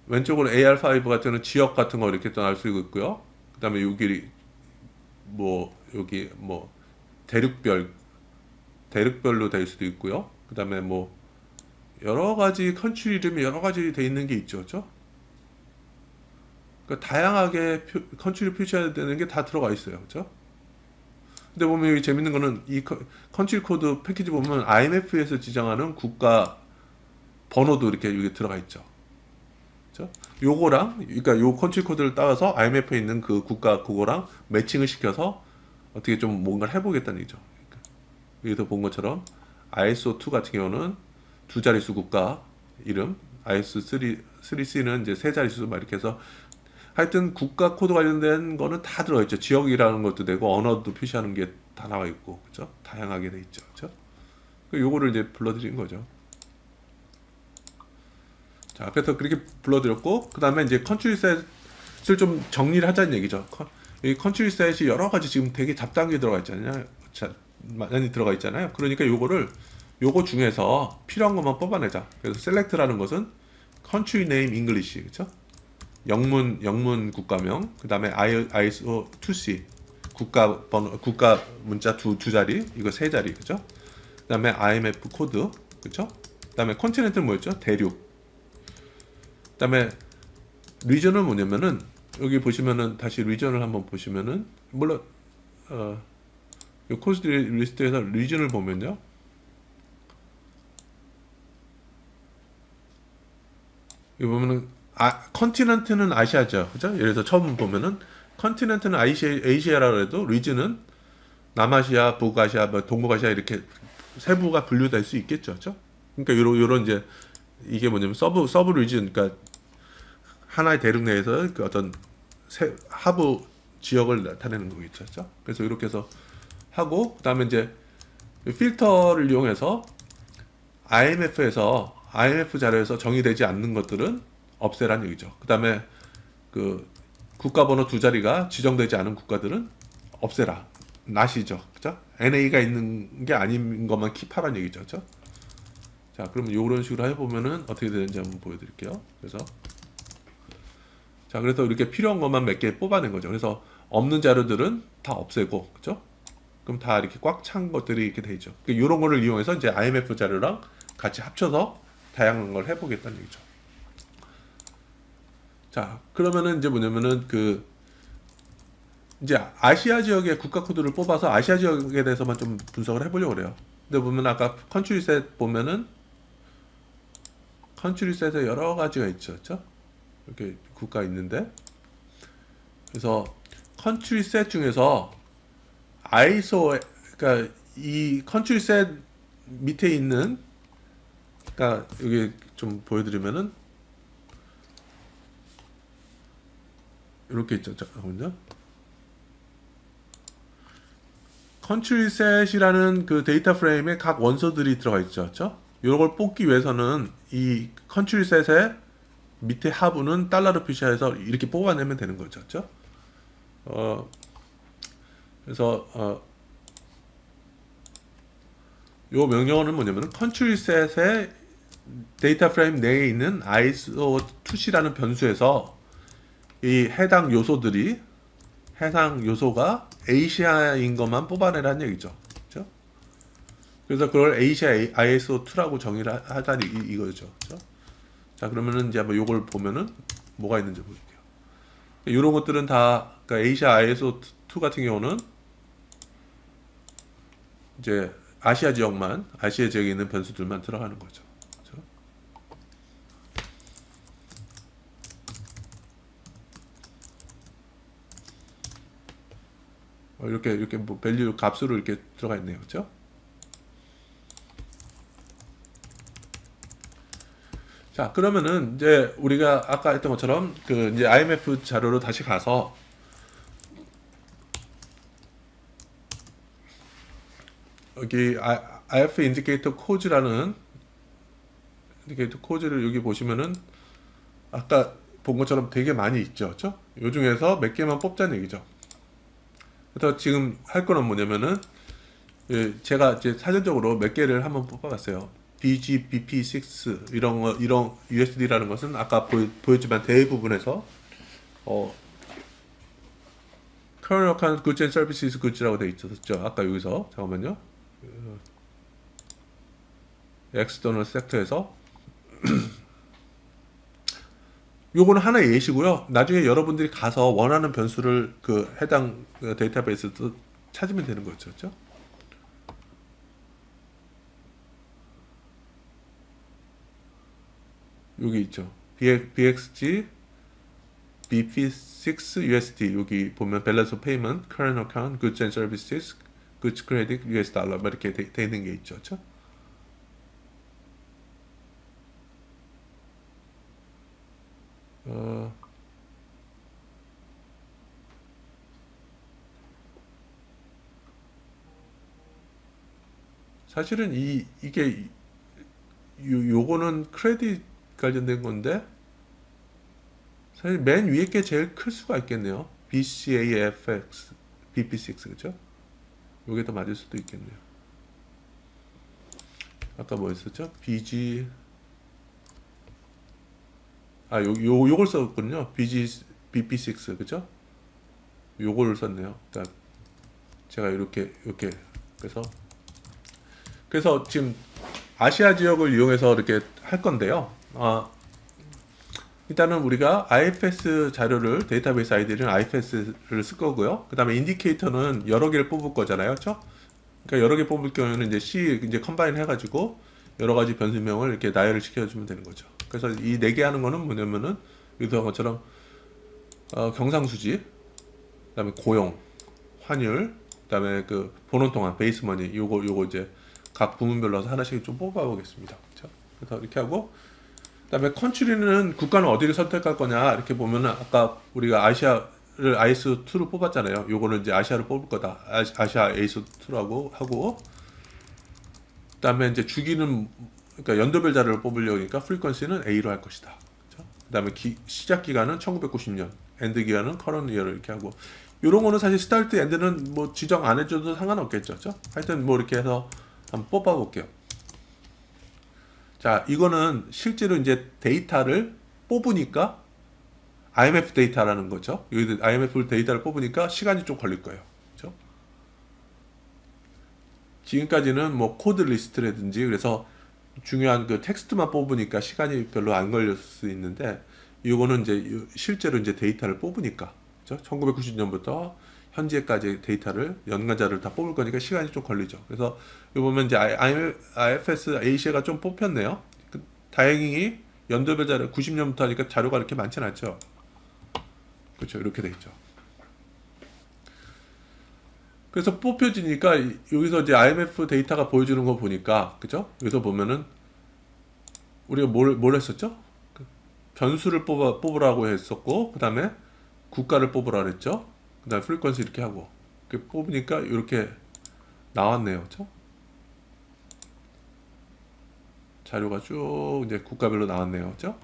왼쪽으로 AR5 같은 경우는 지역 같은 거 이렇게 또 나올 수 있고요. 그 다음에 여기 뭐 대륙별로 될 수도 있고요. 그 다음에 뭐 여러 가지 컨트리 이름이 여러 가지 돼 있는 게 있죠, 그렇죠? 그러니까 다양하게 컨트리 표시되는 게 다 들어가 있어요, 그렇죠? 근데 보면 여기 재밌는 거는 이 컨트리 코드 패키지 보면 IMF에서 지정하는 국가 번호도 이렇게 여기 들어가 있죠. 그렇죠? 요거랑 그러니까 요 컨트리 코드를 따와서 IMF에 있는 그 국가 그거랑 매칭을 시켜서 어떻게 좀 뭔가를 해보겠다는 얘기죠. 그러니까 여기서 본 것처럼 ISO2 같은 경우는 두 자릿수 국가 이름, ISO3C는 이제 세 자릿수 막 이렇게 해서 하여튼 국가 코드 관련된 거는 다 들어가 있죠. 지역이라는 것도 되고 언어도 표시하는 게 다 나와 있고, 그렇죠? 다양하게 돼 있죠, 그렇죠? 요거를 이제 불러드린 거죠. 자, 그래서 그렇게 불러드렸고, 그 다음에 이제 컨트리 셋을 좀 정리를 하자는 얘기죠. 이 컨트리 셋이 여러 가지 지금 되게 잡다하게 들어가 있잖아요. 많이 들어가 있잖아요. 그러니까 요거 중에서 필요한 것만 뽑아내자. 그래서 select라는 것은 country name English, 그렇죠? 영문 국가명, 그 다음에 ISO2C 국가 번호, 국가 문자 두 자리, 이거 세 자리, 그죠? 그 다음에 IMF 코드, 그죠? 그 다음에 컨티넨트는 뭐였죠? 대륙. 그 다음에 리전은 뭐냐면은 여기 보시면은 다시 리전을 한번 보시면은 물론 이 코드 리스트에서 리전을 보면요. 여기 보면은 컨티넨트는 아시아죠, 그죠? 예를 들어서 처음 보면은 컨티넨트는 아시아라고 해도 리전은 남아시아, 북아시아, 뭐 동북아시아 이렇게 세부가 분류될 수 있겠죠, 그죠? 그러니까 요런 이제 이게 뭐냐면 서브 리전, 그러니까 하나의 대륙 내에서 그 어떤 하부 지역을 나타내는 거겠죠, 그죠? 그래서 이렇게 해서 하고 그다음에 이제 필터를 이용해서 IMF 자료에서 정의되지 않는 것들은 없애라는 얘기죠. 그 다음에 그 국가번호 두 자리가 지정되지 않은 국가들은 없애라. 낫이죠. 그죠? NA가 있는 게 아닌 것만 킵하라는 얘기죠. 그죠? 자, 그러면 이런 식으로 해보면은 어떻게 되는지 한번 보여드릴게요. 그래서 이렇게 필요한 것만 몇 개 뽑아낸 거죠. 그래서 없는 자료들은 다 없애고, 그죠? 그럼 다 이렇게 꽉 찬 것들이 이렇게 되죠. 그러니까 이런 거를 이용해서 이제 IMF 자료랑 같이 합쳐서 다양한 걸 해보겠다는 얘기죠. 자, 그러면은 이제 뭐냐면은 이제 아시아 지역의 국가 코드를 뽑아서 아시아 지역에 대해서만 좀 분석을 해보려고 그래요. 근데 보면 아까 컨트리 셋 보면은 컨트리 셋에 여러 가지가 있죠, 그렇죠? 이렇게 국가 있는데 그래서 컨트리 셋 중에서 ISO 그러니까 이 컨트리 셋 밑에 있는 그러니까 여기 좀 보여드리면은 이렇게 있죠. 잠깐만요. 컨트리 셋이라는 그 데이터 프레임에 각 원소들이 들어가 있죠. 그렇죠? 이걸 뽑기 위해서는 이 컨트리 셋의 밑에 하부는 달러로 표시해서 이렇게 뽑아내면 되는 거죠. 그렇죠? 어, 그래서 요 명령어는 뭐냐면 컨트리 셋의 데이터 프레임 내에 있는 ISO2C라는 변수에서 이 해당 요소가 에이시아인 것만 뽑아내라는 얘기죠. 그렇죠? 그래서 그걸 에이시아 ISO2라고 정의를 하다니 이거죠. 그렇죠? 자, 그러면은 이제 한번 요걸 보면은 뭐가 있는지 볼게요. 이런 것들은 다 그러니까 에이시아 ISO2 같은 경우는 이제 아시아 지역에 있는 변수들만 들어가는 거죠. 그렇죠? 이렇게 뭐 밸류 값으로 이렇게 들어가 있네요. 그렇죠? 자, 그러면은 이제 우리가 아까 했던 것처럼 그 이제 IMF 자료로 다시 가서 여기 IF 인디케이터 코즈라는 인디케이터 코즈를 여기 보시면은 아까 본 것처럼 되게 많이 있죠. 그렇죠? 요 중에서 몇 개만 뽑자는 얘기죠. 그래서 지금 할 거는 뭐냐면은 예, 제가 이제 사전적으로 몇 개를 한번 뽑아봤어요. BGBP6 이런 USD라는 것은 아까 보였지만 대부분에서 Current Account Goods and Services Goods라고 되어 있었죠. 아까 여기서 잠깐만요. External Sector에서 요거는 하나의 예시고요. 나중에 여러분들이 가서 원하는 변수를 그 해당 데이터베이스에서 찾으면 되는 거죠. 그렇죠? 여기 있죠. BXG BP6 USD 여기 보면 Balance of Payment, Current Account, Goods and Services, Goods Credit, US 달러 이렇게 돼 있는 게 있죠. 그렇죠? 사실은 이게 요거는 크레딧 관련된 건데 사실 맨 위에 게 제일 클 수가 있겠네요. BCAFX, BP6 그죠? 요게 더 맞을 수도 있겠네요. 아까 뭐 했었죠? BG 요걸 썼군요. BP6 그죠? 요걸 썼네요. 그러니까 제가 이렇게 그래서 지금 아시아 지역을 이용해서 이렇게 할 건데요. 일단은 우리가 IFS 자료를 데이터베이스 아이디는 IFS를 쓸 거고요. 그 다음에 인디케이터는 여러 개를 뽑을 거잖아요. 그렇죠? 그러니까 여러 개 뽑을 경우에는 이제 C 이제 컴바인 해가지고 여러 가지 변수명을 이렇게 나열을 시켜주면 되는 거죠. 그래서 이 네 개 하는 거는 뭐냐면은 여기서 한 것처럼 경상수지, 그다음에 고용, 환율, 그다음에 그 본원통화, 베이스머니 요거 이제 각 부문별로 하나씩 좀 뽑아보겠습니다. 그렇죠? 그래서 이렇게 하고 그다음에 컨트리는 국가는 어디를 선택할 거냐 이렇게 보면은 아까 우리가 아시아를 IS2로 뽑았잖아요. 요거는 이제 아시아를 뽑을 거다. 아시아 AS2라고 하고 그다음에 이제 주기는 그러니까 연도별 자료를 뽑으려니까 프리퀀시는 A로 할 것이다. 그렇죠? 그다음에 시작 기간은 1990년, 엔드 기간은 커런 이어를 이렇게 하고 요런 거는 사실 스타트 엔드는 뭐 지정 안 해줘도 상관없겠죠. 그렇죠? 하여튼 뭐 이렇게 해서 한번 뽑아 볼게요. 자, 이거는 실제로 이제 데이터를 뽑으니까 IMF 데이터라는 거죠. 여기 IMF 데이터를 뽑으니까 시간이 좀 걸릴 거예요. 그렇죠? 지금까지는 뭐 코드 리스트라든지 그래서 중요한 그 텍스트만 뽑으니까 시간이 별로 안 걸릴 수 있는데 이거는 이제 실제로 이제 데이터를 뽑으니까 그렇죠? 1990년부터 현재까지 데이터를 연간자를 다 뽑을 거니까 시간이 좀 걸리죠. 그래서 여기 보면 이제 IFS A시아가 좀 뽑혔네요. 다행히 연도별 자료 90년부터 하니까 자료가 이렇게 많지는 않죠. 그렇죠. 이렇게 돼 있죠. 그래서 뽑혀지니까 여기서 이제 IMF 데이터가 보여주는 거 보니까 그죠? 여기서 보면은 우리가 뭘 했었죠? 변수를 뽑으라고 했었고 그 다음에 국가를 뽑으라 그랬죠? 그 다음에 프리퀀시 이렇게 하고 이렇게 뽑으니까 이렇게 나왔네요. 그렇죠? 자료가 쭉 이제 국가별로 나왔네요. 그렇죠?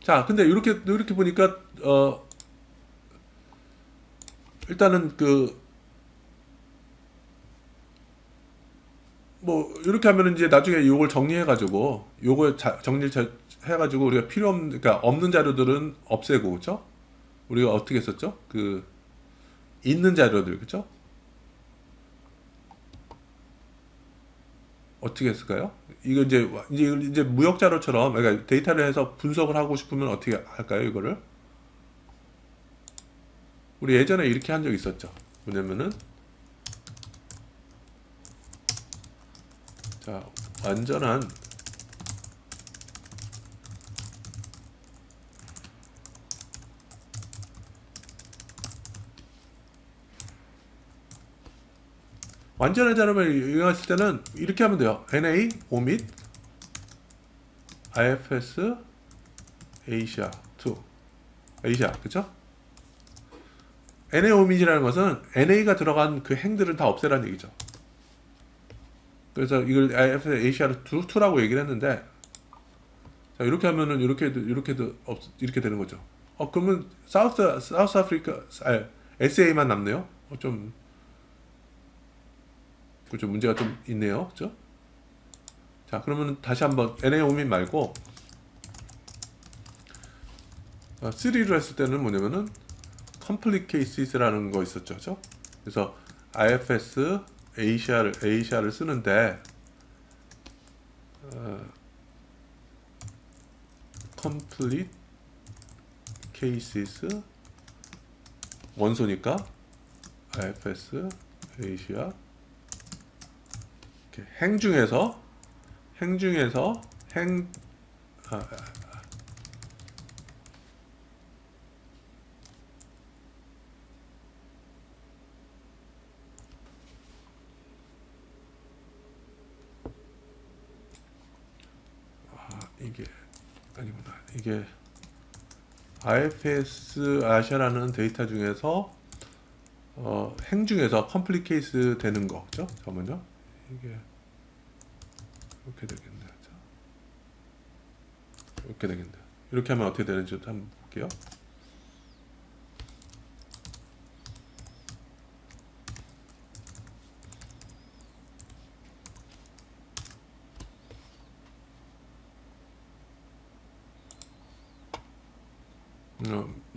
자, 근데 이렇게 보니까 일단은 뭐 이렇게 하면 이제 나중에 요걸 정리해가지고 요걸 해가지고 우리가 필요 없는 그러니까 없는 자료들은 없애고 그죠? 우리가 어떻게 했었죠? 있는 자료들 그죠? 어떻게 했을까요? 이거 이제 무역 자료처럼 그러니까 데이터를 해서 분석을 하고 싶으면 어떻게 할까요? 이거를 우리 예전에 이렇게 한 적 있었죠. 뭐냐면은 자 완전한 자료를 이용했을 때는 이렇게 하면 돼요. NA 오밋 IFS 아시아 2 아시아 그쵸? NA 오밋이라는 것은 NA가 들어간 그 행들은 다 없애라는 얘기죠. 그래서 이걸 IFS 아시아를 2라고 얘기를 했는데 자 이렇게 하면은 이렇게 되는 거죠. 그러면 사우스 아프리카 SA만 남네요. 좀 문제가 좀 있네요. 그죠? 자, 그러면 다시 한번 NA 오밋 말고 3로 했을 때는 뭐냐면은 complete cases라는 거 있었죠. 그죠? 그래서 IFS 아시아를 쓰는데 complete cases 원소니까 IFS 아시아 행 중에서 아, 이게 아니구나. 이게 IFS 아시아라는 데이터 중에서 행 중에서 컴플릿 케이스 되는 거, 그죠? 잠깐만요. 이게 이렇게 되겠네요. 이렇게 되겠네요. 이렇게 하면 어떻게 되는지 한번 볼게요.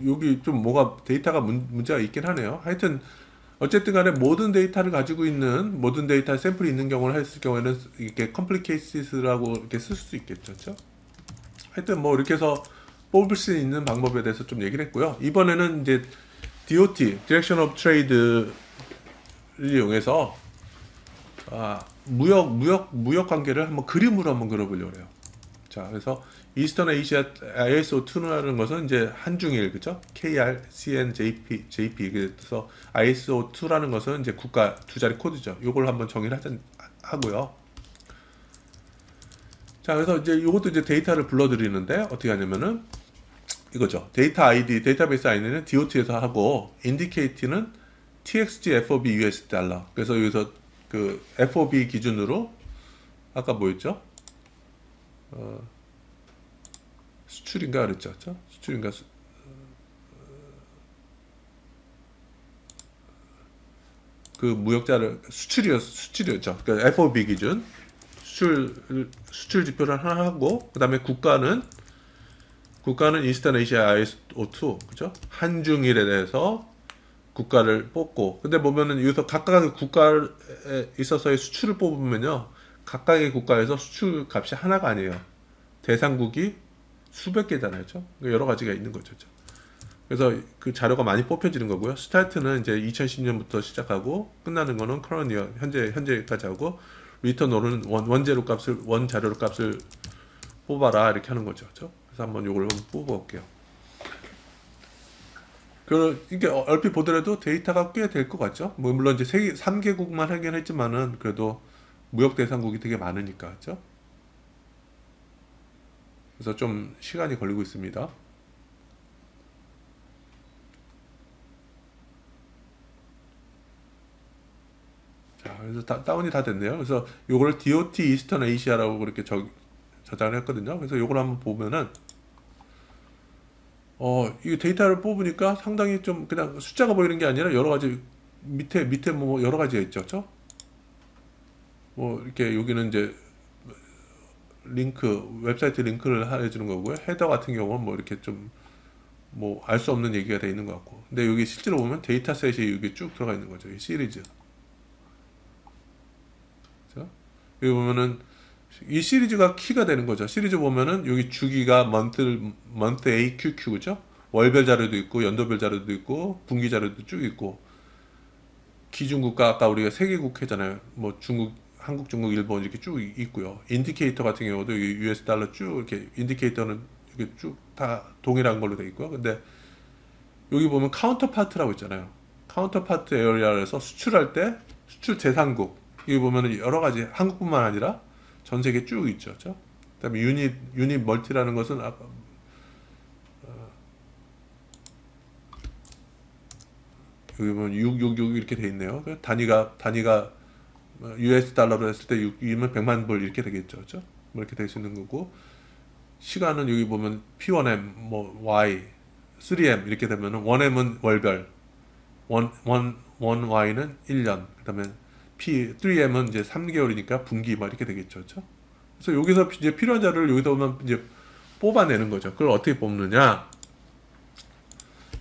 여기 좀 뭐가 데이터가 문제가 있긴 하네요. 하여튼 어쨌든 간에 모든 데이터를 가지고 있는 모든 데이터 샘플이 있는 경우를 했을 경우에는 이렇게 컴플리케이스라고 이렇게 쓸 수 있겠죠. 그렇죠? 하여튼 뭐 이렇게 해서 뽑을 수 있는 방법에 대해서 좀 얘기를 했고요. 이번에는 이제 DOT, Direction of Trade를 이용해서 무역 관계를 한번 그림으로 한번 그려보려고 해요. 자, 그래서 이스턴 아시아 ISO2라는 것은 이제 한중일 그죠? KRCNJP 그래서 ISO2라는 것은 이제 국가 두 자리 코드죠. 요걸 한번 정의를 하고요. 자, 그래서 이제 이것도 이제 데이터를 불러드리는데 어떻게 하냐면은 이거죠. 데이터 아이디, 데이터베이스 아이디는 DOT에서 하고 인디케이트는 TXT FOB US 달러. 그래서 여기서 그 FOB 기준으로 아까 뭐였죠? 수출인가 그랬죠? 수출인가 그 무역자를 수출이었죠. 그러니까 FOB 기준 수출 지표를 하나 하고 그다음에 국가는 이스턴 아시아 ISO2 그죠? 한중일에 대해서 국가를 뽑고 근데 보면은 여기서 각각의 국가에 있어서의 수출을 뽑으면요 각각의 국가에서 수출 값이 하나가 아니에요. 대상국이 수백 개잖아요. 그렇죠? 여러 가지가 있는 거죠. 그렇죠? 그래서 그 자료가 많이 뽑혀지는 거고요. 스타트는 이제 2010년부터 시작하고 끝나는 거는 커런 이어 현재까지 하고 리턴 원 자료로 값을 뽑아라 이렇게 하는 거죠. 그렇죠? 그래서 한번 요걸 한번 뽑아 볼게요. 이게 얼핏 보더라도 데이터가 꽤 될 것 같죠? 뭐 물론 이제 3개국만 하긴 했지만은 그래도 무역 대상국이 되게 많으니까 그렇죠? 그래서 좀 시간이 걸리고 있습니다. 자, 그래서 다운이 다 됐네요. 그래서 요걸 DOT 이스턴 아시아라고 그렇게 저장을 했거든요. 그래서 요걸 한번 보면은 이 데이터를 뽑으니까 상당히 좀 그냥 숫자가 보이는 게 아니라 여러 가지 밑에 뭐 여러 가지가 있죠, 그렇죠? 뭐 이렇게 여기는 이제 웹사이트 링크를 해주는 거고요. 헤더 같은 경우는 뭐 이렇게 좀 뭐 알 수 없는 얘기가 돼 있는 것 같고. 근데 여기 실제로 보면 데이터셋이 여기 쭉 들어가 있는 거죠. 이 시리즈. 그렇죠? 여기 보면은 이 시리즈가 키가 되는 거죠. 시리즈 보면은 여기 주기가 month AQQ 그죠? 월별 자료도 있고 연도별 자료도 있고 분기 자료도 쭉 있고 기준국가 아까 우리가 세계국 했잖아요. 뭐 중국, 한국, 중국, 일본 이렇게 쭉 있고요. 인디케이터 같은 경우도 이 US 달러 쭉 이렇게 인디케이터는 이렇게 쭉 다 동일한 걸로 돼 있고요. 근데 여기 보면 카운터파트라고 있잖아요. 카운터파트 에어리아에서 수출할 때 수출 재산국 여기 보면은 여러 가지 한국뿐만 아니라 전 세계 쭉 있죠. 그렇죠? 그다음에 유닛 멀티라는 것은 아까 여기 보면 666 이렇게 돼 있네요. 그 단위가 US 달러로 했을 때 6이면 100만 불 이렇게 되겠죠. 그렇죠? 뭐 이렇게 될 수 있는 거고 시간은 여기 보면 P1M 뭐 Y 3M 이렇게 되면은 1M은 월별 1Y는 1년 그다음에 3M은 이제 3개월이니까 분기 막 이렇게 되겠죠. 그렇죠? 그래서 여기서 이제 필요한 자료를 여기다 보면 이제 뽑아내는 거죠. 그걸 어떻게 뽑느냐?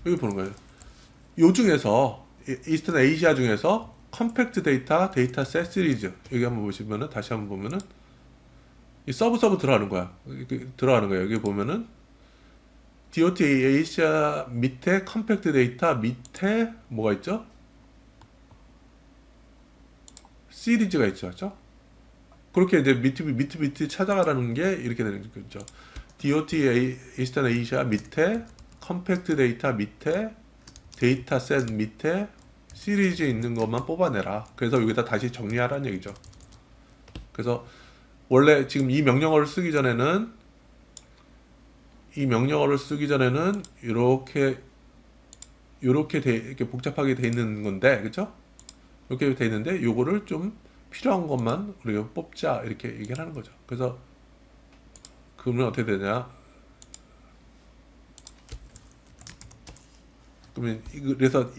여기 보는 거예요. 요 중에서 이스턴 아시아 중에서 컴팩트 데이터셋 시리즈 여기 한번 보시면은 다시 한번 보면은 이 서브 들어가는 거야. 들어가는 거예요. 여기 보면은 DOT 아시아 밑에 컴팩트 데이터 밑에 뭐가 있죠? 시리즈가 있죠. 그렇죠? 그렇게 이제 밑에 찾아가라는 게 이렇게 되는 거죠. DOT 이스턴 아시아 밑에 컴팩트 데이터 밑에 데이터셋 밑에 시리즈에 있는 것만 뽑아내라. 그래서 여기다 다시 정리하라는 얘기죠. 그래서 원래 지금 이 명령어를 쓰기 전에는 이렇게 복잡하게 돼 있는 건데, 그렇죠? 이렇게 돼 있는데 요거를 좀 필요한 것만 우리가 뽑자 이렇게 얘기를 하는 거죠. 그래서 그러면 어떻게 되냐? 그러면 그래서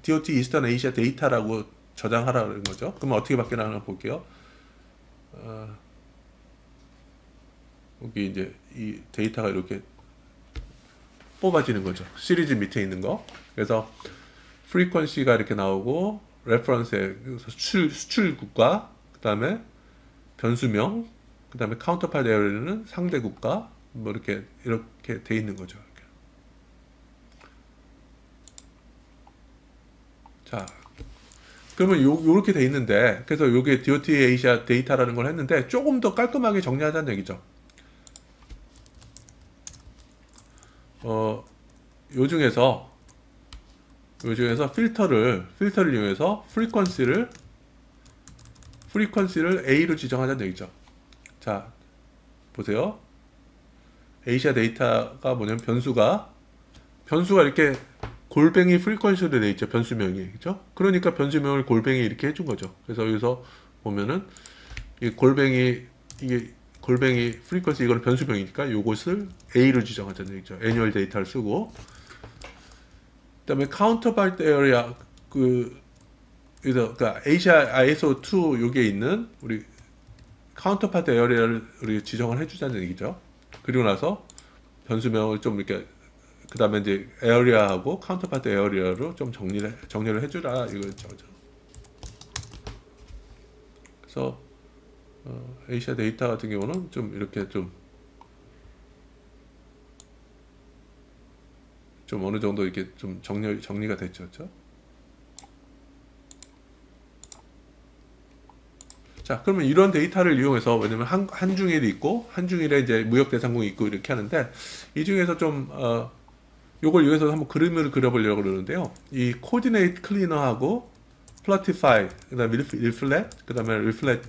DOT 이스턴 아시아 데이터라고 저장하라는 거죠. 그러면 어떻게 바뀌나 볼게요. 여기 이제 이 데이터가 이렇게 뽑아지는 거죠. 시리즈 밑에 있는 거. 그래서 프리퀀시가 이렇게 나오고 레퍼런스에 수출 국가, 그다음에 변수명, 그다음에 카운터파트 에어리는 상대 국가 뭐 이렇게 돼 있는 거죠. 이렇게. 자, 그러면 요렇게 돼 있는데 그래서 요게 DOT 아시아 데이터라는 걸 했는데 조금 더 깔끔하게 정리하자는 얘기죠. 요 중에서 필터를 이용해서 프리퀀시를 A로 지정하자는 얘기죠. 자, 보세요. 아시아 데이터가 뭐냐면 변수가 이렇게 골뱅이 프리퀀시로 돼 있죠. 변수명이. 그죠? 그러니까 변수명을 골뱅이 이렇게 해준 거죠. 그래서 여기서 보면은 이 골뱅이 프리퀀시 이거는 변수명이니까 요것을 A로 지정하자는 얘기죠. 애니얼 데이터를 쓰고 그다음에 카운터파트 에어리아 그래서 아시아 ISO2 요게 있는 우리 카운터파트 에어리아를 우리 지정을 해주자는 얘기죠. 그리고 나서 변수명을 좀 이렇게 그다음에 이제 에어리아하고 카운터파트 에어리아로 좀 정리를 해주라 이거죠. 그래서 아시아 데이터 같은 경우는 좀 이렇게 좀 어느 정도 이렇게 좀 정리가 됐죠, 그렇죠? 자, 그러면 이런 데이터를 이용해서 왜냐면 한중일이 있고 한중일에 이제 무역대상국이 있고 이렇게 하는데 이 중에서 좀 요걸 이용해서 한번 그림을 그려보려고 그러는데요. 이 코디네이트 클리너하고 플러티파이 그다음에 리플렛 그다음에 리플렛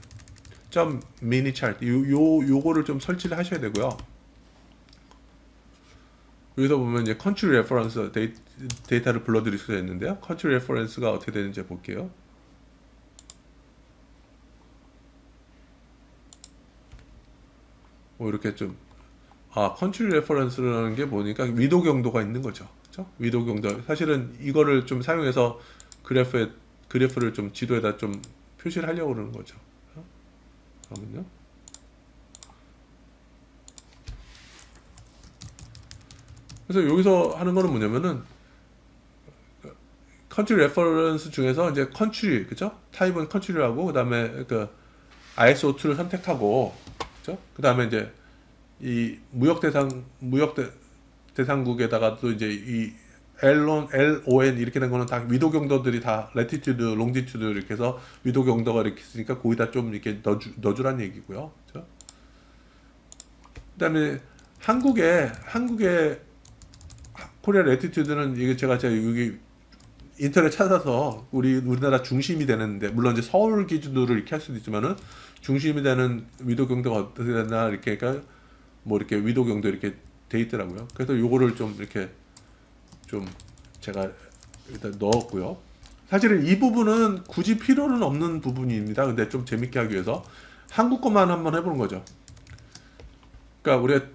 점 미니 차트 요거를 좀 설치를 하셔야 되고요. 여기서 보면 이제 컨트리 레퍼런스 데이터를 불러드릴 수가 있는데요. 컨트리 레퍼런스가 어떻게 되는지 볼게요. 이렇게 좀 컨트리 레퍼런스라는 게 보니까 위도 경도가 있는 거죠. 그죠? 위도 경도. 사실은 이거를 좀 사용해서 그래프를 좀 지도에다 좀 표시를 하려고 그러는 거죠. 잠깐만요. 그래서 여기서 하는 거는 뭐냐면은 컨트리 레퍼런스 중에서 이제 컨트리, 그죠? 타입은 컨트리라고, 그다음에 그 ISO2를 선택하고, 그죠? 그다음에 이제 이 대상국에다가 또 이제 이 LON 이렇게 된 거는 다 위도 경도들이 다 레티튜드, 롱지튜드 이렇게 해서 위도 경도가 이렇게 있으니까 거기다 좀 이렇게 넣어주란 얘기고요. 그죠? 그다음에 한국의 코리아 레티튜드는 이게 제가 여기 인터넷 찾아서 우리나라 중심이 되는데, 물론 이제 서울 기준으로 이렇게 할 수도 있지만은 중심이 되는 위도 경도가 어떻게 되나 이렇게, 그러니까 뭐 이렇게 위도 경도 이렇게 돼 있더라고요. 그래서 요거를 좀 이렇게 좀 제가 일단 넣었고요. 사실은 이 부분은 굳이 필요는 없는 부분입니다. 근데 좀 재밌게 하기 위해서 한국 것만 한번 해보는 거죠. 그러니까 우리가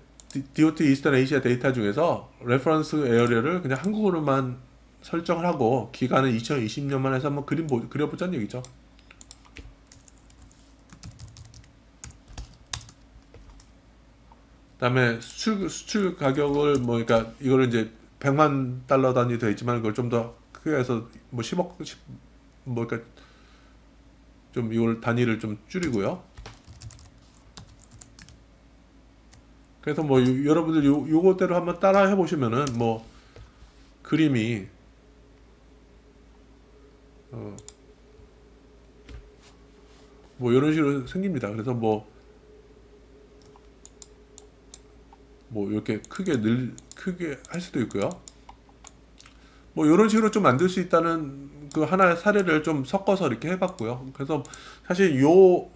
DOT 이스턴 아시아 데이터 중에서 레퍼런스 에어리어를 그냥 한국어로만 설정을 하고 기간은 2020년만 해서 한번 그려보자는 얘기죠. 그다음에 수출 가격을 뭐, 그러니까 이거를 이제 100만 달러 단위 되어 있지만 그걸 좀 더 크게 해서 뭐 10억 뭐, 그러니까 좀 이걸 단위를 좀 줄이고요. 그래서 뭐 여러분들 요거대로 한번 따라 해보시면은 뭐 그림이 뭐 이런 식으로 생깁니다. 그래서 뭐 이렇게 크게 할 수도 있고요. 뭐 이런 식으로 좀 만들 수 있다는 그 하나의 사례를 좀 섞어서 이렇게 해봤고요. 그래서 사실 요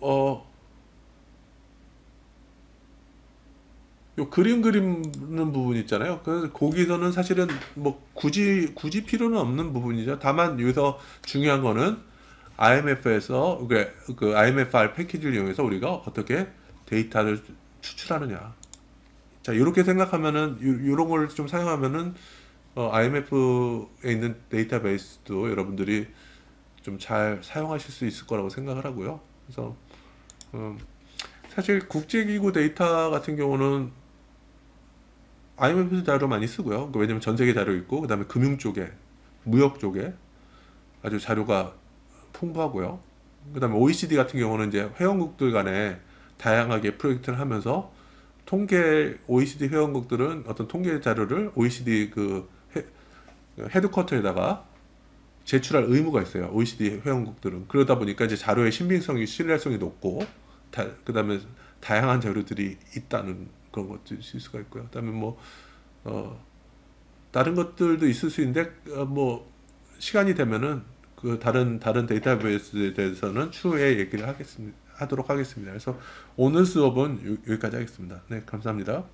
그림 그리는 부분 있잖아요. 그래서 거기서는 사실은 뭐 굳이 필요는 없는 부분이죠. 다만 여기서 중요한 거는 IMF에서 그 IMFR 패키지를 이용해서 우리가 어떻게 데이터를 추출하느냐. 자, 이렇게 생각하면은 이런 걸 좀 사용하면은 IMF에 있는 데이터베이스도 여러분들이 좀 잘 사용하실 수 있을 거라고 생각을 하고요. 그래서 사실 국제기구 데이터 같은 경우는 IMF 자료 많이 쓰고요. 왜냐면 전 세계 자료 있고, 그다음에 금융 쪽에, 무역 쪽에 아주 자료가 풍부하고요. 그다음에 OECD 같은 경우는 이제 회원국들 간에 다양하게 프로젝트를 하면서 OECD 회원국들은 어떤 통계 자료를 OECD 그 헤드쿼터에다가 제출할 의무가 있어요. OECD 회원국들은. 그러다 보니까 이제 자료의 신뢰성이 높고, 그다음에 다양한 자료들이 있다는 그런 것도 있을 수가 있고요. 그다음에 다른 것들도 있을 수 있는데, 시간이 되면은 그 다른 데이터베이스에 대해서는 추후에 얘기를 하도록 하겠습니다. 그래서 오늘 수업은 여기까지 하겠습니다. 네, 감사합니다.